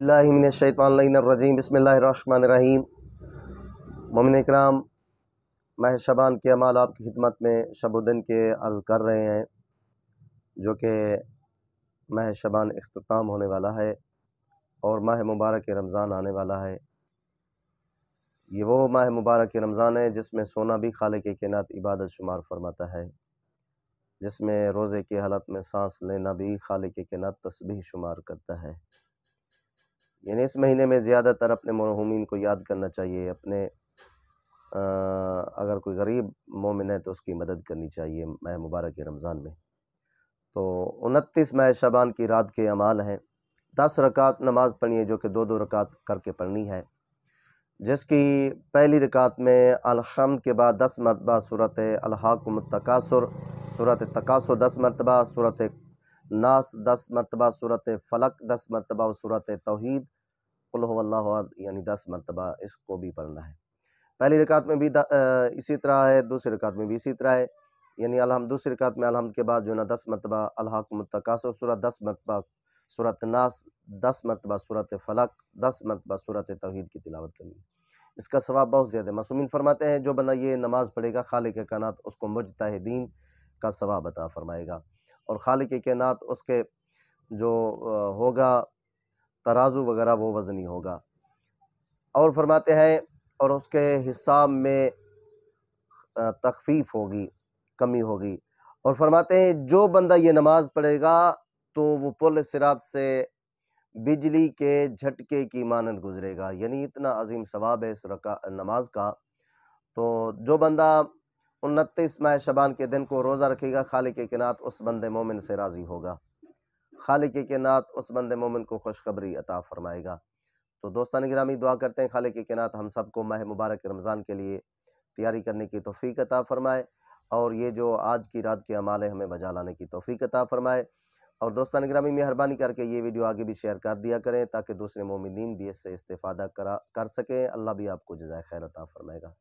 اللہ من الشیطان الرجیم بسم اللہ الرحمن الرحیم۔ مومن اکرام، ماہ شعبان کے اعمال آپ کی خدمت میں شب و دن کے عرض کر رہے ہیں، جو کہ ماہ شعبان اختتام ہونے والا ہے اور ماہ مبارک رمضان آنے والا ہے۔ یہ وہ ماہ مبارک رمضان ہے جس میں سونا بھی خالق کائنات عبادت شمار فرماتا ہے، جس میں روزے کی حالت میں سانس لینا بھی خالق کائنات تسبیح شمار کرتا ہے۔ یعنی اس مہینے میں زیادہ تر اپنے مرحومین کو یاد کرنا چاہیے، اپنے اگر کوئی غریب مومن ہے تو اس کی مدد کرنی چاہیے ماہ مبارک رمضان میں۔ تو 29 ماہ شعبان کی رات کے اعمال ہیں۔ 10 رکعت نماز پڑھنی ہے، جو کہ 2 رکعت کر کے پڑھنی ہے، جس کی پہلی رکعت میں الحمد کے بعد 10 مرتبہ صورت الہاکم التکاثر، صورت تکاثر 10 مرتبہ، صورت ناس 10 مرتبہ، صورت فلق 10 مرتبہ اور صورت توحید قل هو اللہ احد یعنی 10 مرتبہ اس کو بھی پڑھنا ہے۔ پہلی رکعت میں بھی اسی طرح ہے، دوسری رکعت میں بھی اسی طرح ہے، یعنی دوسری رکعت میں الحمد کے بعد جو ہے نا 10 مرتبہ الہاکم التکاثر سورت، 10 مرتبہ سورت ناس، 10 مرتبہ سورت فلق، 10 مرتبہ سورت توحید کی تلاوت کرنی ہے۔ اس کا ثواب بہت زیادہ ہے۔ معصومین فرماتے ہیں جو بندہ یہ نماز پڑھے گا خالق کائنات اس کو مجتہدین کا ثواب عطا فرمائے گا، اور خالق کائنات اس کے جو ہوگا ترازو وغیرہ وہ وزنی ہوگا، اور فرماتے ہیں اور اس کے حساب میں تخفیف ہوگی، کمی ہوگی، اور فرماتے ہیں جو بندہ یہ نماز پڑھے گا تو وہ پل صراط سے بجلی کے جھٹکے کی مانند گزرے گا، یعنی اتنا عظیم ثواب ہے اس نماز کا۔ تو جو بندہ 29 ماہ شعبان کے دن کو روزہ رکھے گا خالق کائنات اس بندے مومن سے راضی ہوگا، خالق کائنات اس بندے مومن کو خوشخبری عطا فرمائے گا۔ تو دوستان گرامی، دعا کرتے ہیں خالق کائنات ہم سب کو ماہ مبارک رمضان کے لیے تیاری کرنے کی توفیق عطا فرمائے، اور یہ جو آج کی رات کے اعمال ہیں ہمیں بجا لانے کی توفیق عطا فرمائے۔ اور دوستان گرامی، مہربانی کر کے یہ ویڈیو آگے بھی شیئر کر دیا کریں تاکہ دوسرے مومنین بھی اس سے استفادہ کر سکیں۔ اللہ بھی آپ کو جزائے خیر عطا فرمائے گا۔